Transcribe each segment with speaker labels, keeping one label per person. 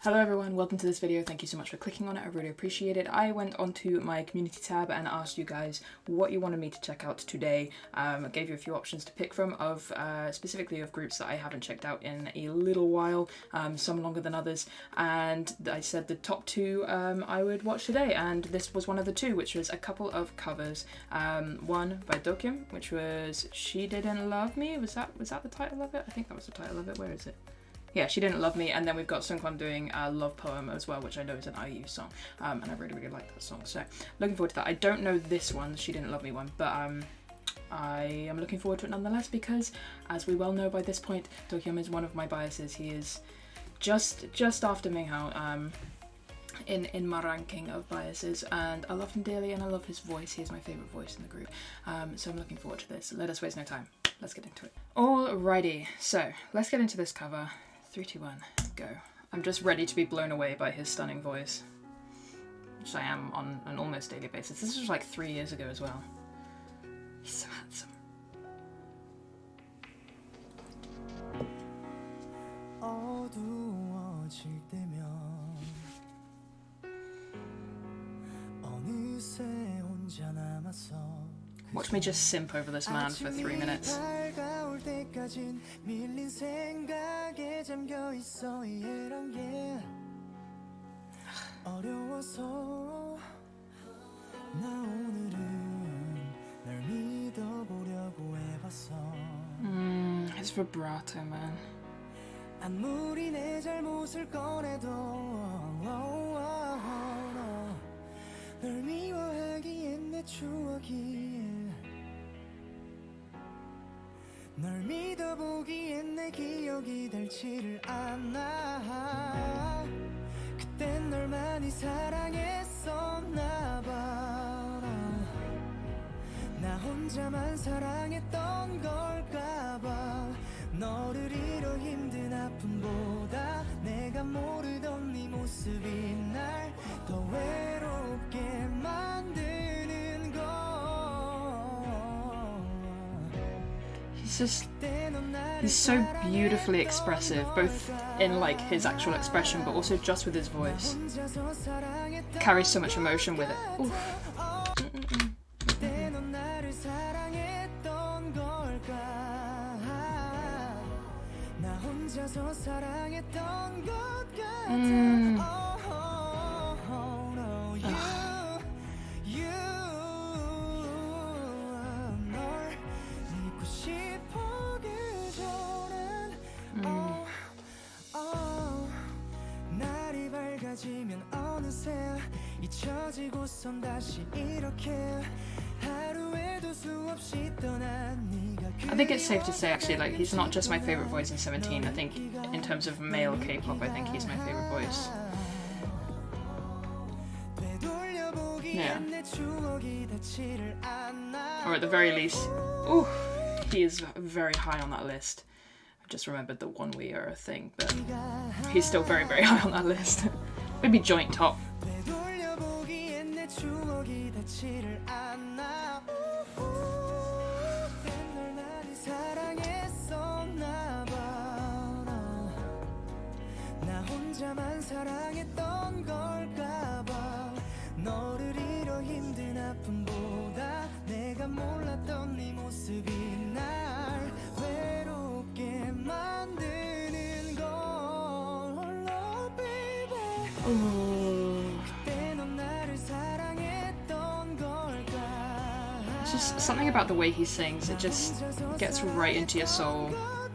Speaker 1: Hello everyone, welcome to this video. Thank you so much for clicking on it, I really appreciate it. I went onto my community tab and asked you guys what you wanted me to check out today. I gave you a few options to pick from of specifically of groups that I haven't checked out in a little while, some longer than others, and I said the top two I would watch today, and this was one of the two, which was a couple of covers. One by Dokyeom, which was She Didn't Love Me. Was that the title of it? I think that was the title of it. Where is it? Yeah, She Didn't Love Me, and then we've got Seungkwan doing a love poem as well, which I know is an IU song, and I really like that song, so looking forward to that. I don't know this one, She Didn't Love Me one, but I am looking forward to it nonetheless, because as we well know by this point, Dokyeom is one of my biases. He is just after Minghao in my ranking of biases, and I love him dearly and I love his voice. He is my favourite voice in the group, so I'm looking forward to this. Let us waste no time, let's get into it. Alrighty, so let's get into this cover. 3, 2, 1, go. I'm just ready to be blown away by his stunning voice, which I am on an almost daily basis. This was like 3 years ago as well. He's so handsome. Watch me just simp over this man for 3 minutes. His vibrato, man.
Speaker 2: 널 믿어보기엔 내 기억이 닳지를 않아. 그땐 널 많이 사랑했었나 봐. 나 혼자만 사랑했던 걸까 봐. 너를 잃어 힘든 아픔보다 내가 모르던 네 모습이 날 더 외롭게 만드는 걸.
Speaker 1: He's so beautifully expressive, both in like his actual expression, but also just with his voice. Carries so much emotion with it. Oof. I think it's safe to say actually, like, he's not just my favourite voice in 17. I think in terms of male K-pop, I think he's my favourite voice. Yeah. Or at the very least, ooh, he is very high on that list. I just remembered the One We Are a thing, but he's still very high on that list. Maybe joint top. It's just something about the way he sings, it just gets right into your soul.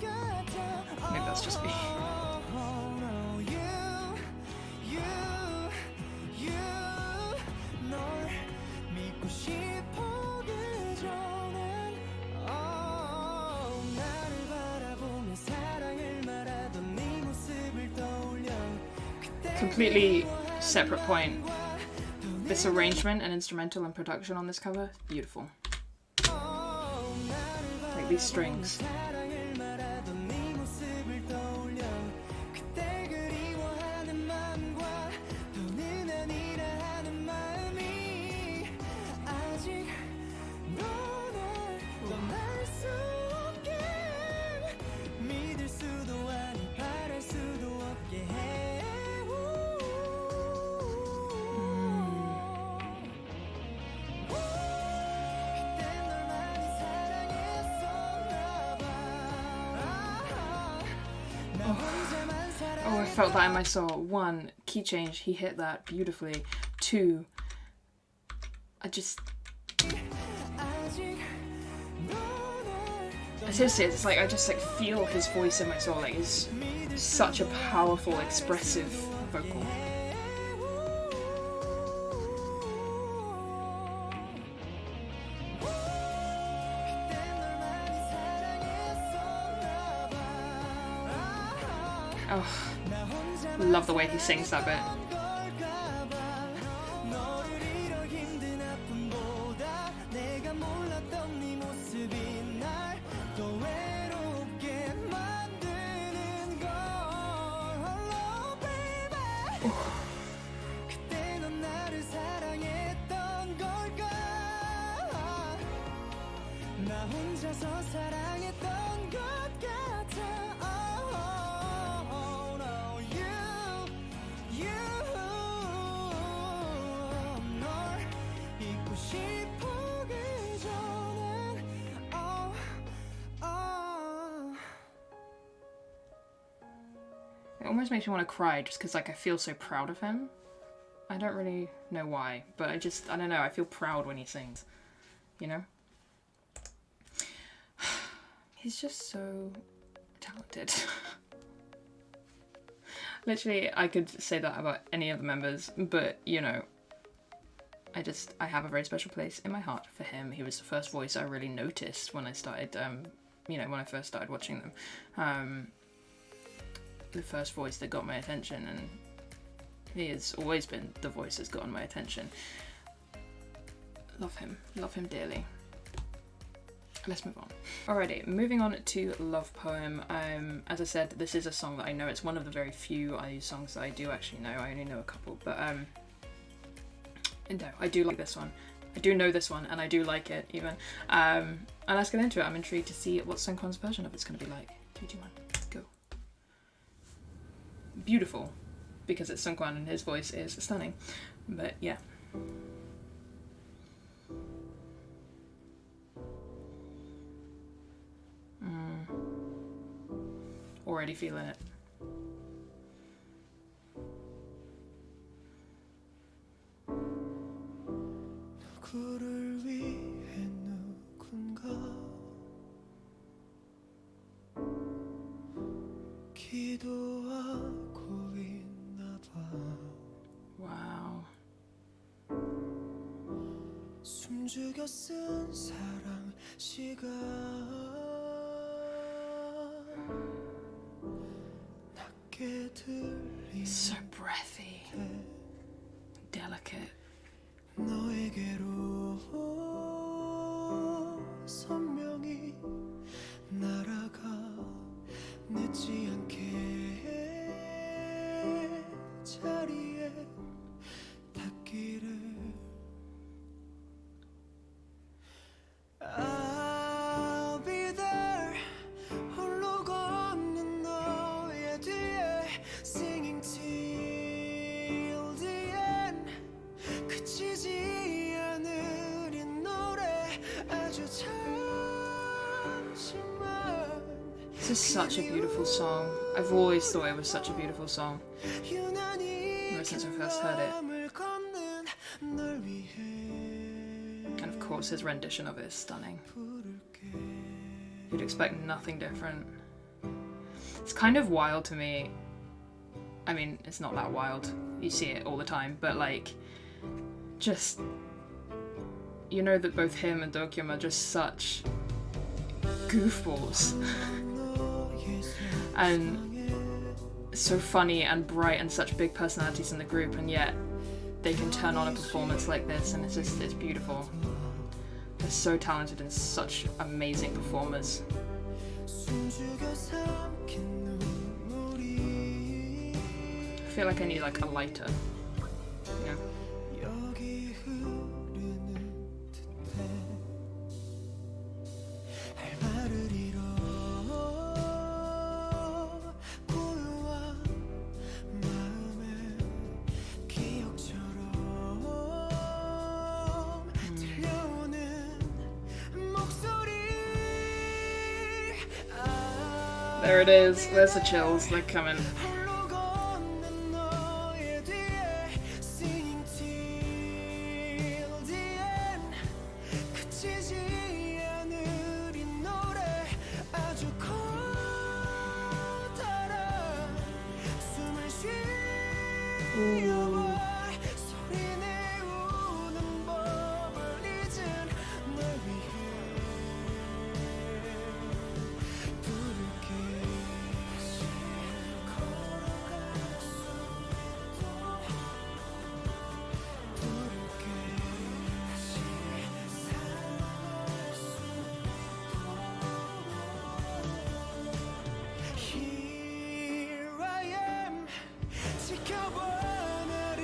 Speaker 1: Maybe that's just me. Completely separate point. This arrangement and instrumental and production on this cover, beautiful. Like these strings. felt that in my soul. 1, key change, he hit that beautifully. 2, seriously, it's like I just like feel his voice in my soul. Like it's such a powerful, expressive vocal. Oh, love the way he sings that bit. It almost makes me want to cry just because like I feel so proud of him. I don't really know why, but I don't know, I feel proud when he sings, you know? He's just so talented. Literally, I could say that about any of the members, but you know, I have a very special place in my heart for him. He was the first voice I really noticed when I started, you know, when I first started watching them. The first voice that got my attention, and he has always been the voice that's gotten my attention. Love him dearly. Let's move on. Alrighty, moving on to Love Poem. As I said, this is a song that I know. It's one of the very few IU songs that I do actually know. I only know a couple, but no, I do like this one. I do know this one, and I do like it even. And let's get into it. I'm intrigued to see what Seungkwan's version of it's going to be like. 3, 2, 1, go. Beautiful, because it's Seungkwan and his voice is stunning. But yeah. Already feeling it.
Speaker 2: 누구를 위해 누군가 기도하고 있나 봐.
Speaker 1: Wow.
Speaker 2: 숨죽여 쓴 사랑 시간 낮게 들리는
Speaker 1: So breathy. Delicate.
Speaker 2: 너에게로 선명히 날아가 늦지 않게 자리에 닿기를. I'll be there 홀로 걷는 너의 뒤에 singing till the end 그치지 않을 이 노래 아주 잠시만.
Speaker 1: This is such a beautiful song. I've always thought it was such a beautiful song ever since I first heard it. And of course his rendition of it is stunning. You'd expect nothing different. It's kind of wild to me. I mean, it's not that wild. You see it all the time, but like, just, you know that both him and Dokyeom are just such goofballs. And so funny and bright and such big personalities in the group, and yet they can turn on a performance like this and it's beautiful. They're so talented and such amazing performers. I feel like I need like a lighter, you know? There it is. There's the chills. They're coming.
Speaker 2: 뛰어와 소리 내우는 법을 잊은 널 위해 부를게 다시 걸어갈 수 있도록 부를게 다시 살아갈 수 있도록 Here I am 지켜봐 나를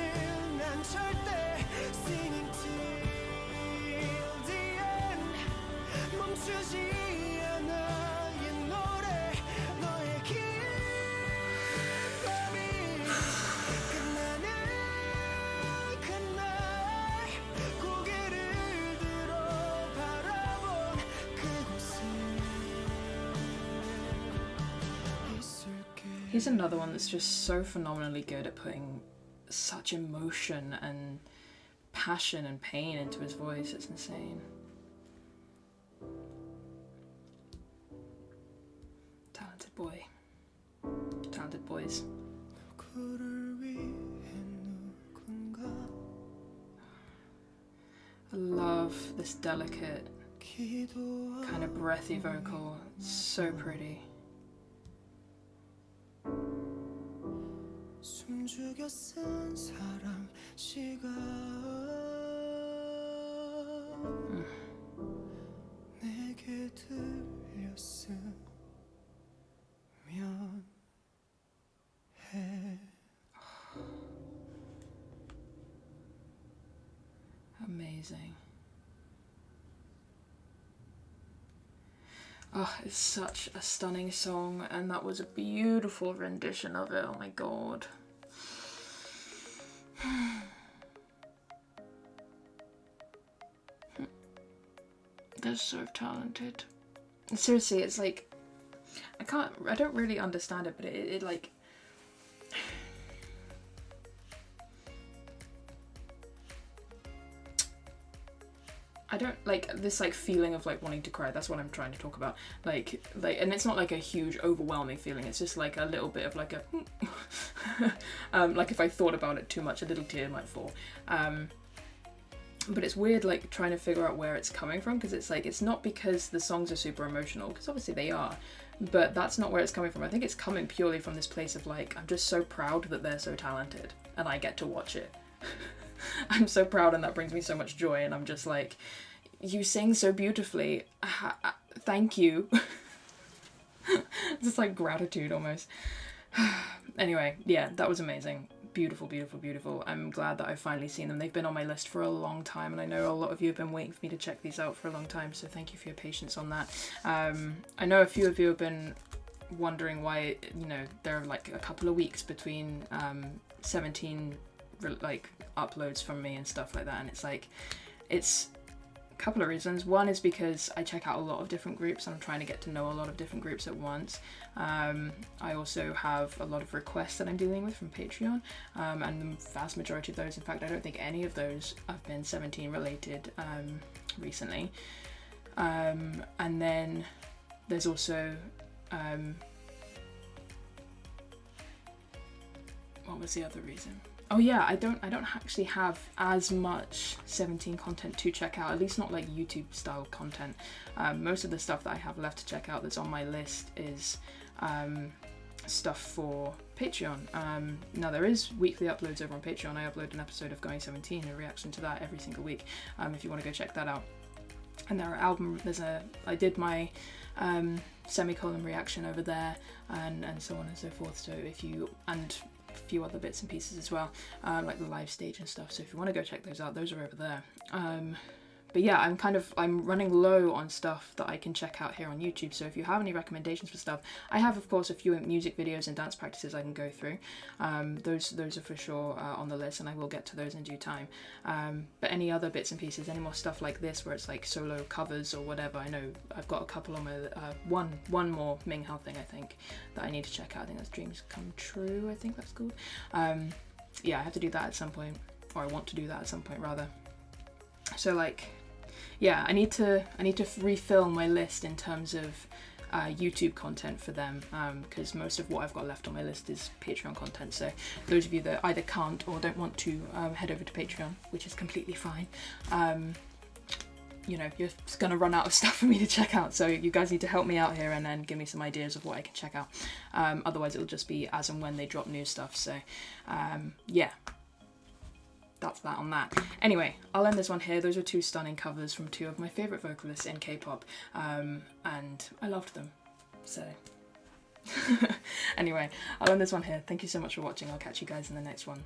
Speaker 2: 난 절대 Singing till the end 멈추지 않아 이 노래 너의 기쁨이 끝나는 그날 고개를 들어 바라본 그곳에 있을게
Speaker 1: He's another one that's just so phenomenally good at putting such emotion and passion and pain into his voice. It's insane. Talented boy. Talented boys.
Speaker 2: 누구를 위해 누군가
Speaker 1: I love this delicate,
Speaker 2: 기도하고
Speaker 1: kind of breathy vocal. It's so pretty.
Speaker 2: 숨죽여 쓴 사랑 시간 내게 들렸으면 해
Speaker 1: Amazing. Oh, it's such a stunning song, and that was a beautiful rendition of it. Oh my god. They're so talented. Seriously, it's like I don't really understand it, but it like I don't like this like feeling of like wanting to cry. That's what I'm trying to talk about. Like, and it's not like a huge overwhelming feeling. It's just like a little bit of like a, like if I thought about it too much, a little tear might fall. But it's weird like trying to figure out where it's coming from, because it's like, it's not because the songs are super emotional, because obviously they are, but that's not where it's coming from. I think it's coming purely from this place of like, I'm just so proud that they're so talented and I get to watch it. I'm so proud, and that brings me so much joy, and I'm just like, you sing so beautifully, thank you. Just like gratitude almost. Anyway, yeah, that was amazing. Beautiful, beautiful, beautiful. I'm glad that I've finally seen them. They've been on my list for a long time, and I know a lot of you have been waiting for me to check these out for a long time, so thank you for your patience on that. I know a few of you have been wondering why, you know, there are like a couple of weeks between 17 like uploads from me and stuff like that, and it's like, it's a couple of reasons. One is because I check out a lot of different groups and I'm trying to get to know a lot of different groups at once. I also have a lot of requests that I'm dealing with from Patreon, and the vast majority of those, in fact I don't think any of those have been 17 related recently. And then there's also what was the other reason? Oh yeah, I don't actually have as much 17 content to check out, at least not like YouTube style content. Most of the stuff that I have left to check out that's on my list is stuff for Patreon. Now there is weekly uploads over on Patreon. I upload an episode of Going 17, a reaction to that every single week, if you want to go check that out. And there are I did my semicolon reaction over there, and so on and so forth. So if you, and a few other bits and pieces as well, like the live stage and stuff. So if you want to go check those out, those are over there. But yeah, I'm running low on stuff that I can check out here on YouTube. So if you have any recommendations for stuff, I have of course a few music videos and dance practices I can go through. Those are for sure on the list, and I will get to those in due time. But any other bits and pieces, any more stuff like this where it's like solo covers or whatever, I know I've got a couple on my one more Ming Hao thing I think that I need to check out. I think that's Dreams Come True, I think that's called. Yeah, I have to do that at some point, or I want to do that at some point rather. So like, yeah, I need to refill my list in terms of YouTube content for them, because most of what I've got left on my list is Patreon content. So those of you that either can't or don't want to head over to Patreon, which is completely fine, you know, you're just gonna run out of stuff for me to check out, so you guys need to help me out here and then give me some ideas of what I can check out. Otherwise it'll just be as and when they drop new stuff. So yeah, that's that on that. Anyway, I'll end this one here. Those are two stunning covers from two of my favourite vocalists in K-pop, and I loved them, so anyway, I'll end this one here. Thank you so much for watching. I'll catch you guys in the next one.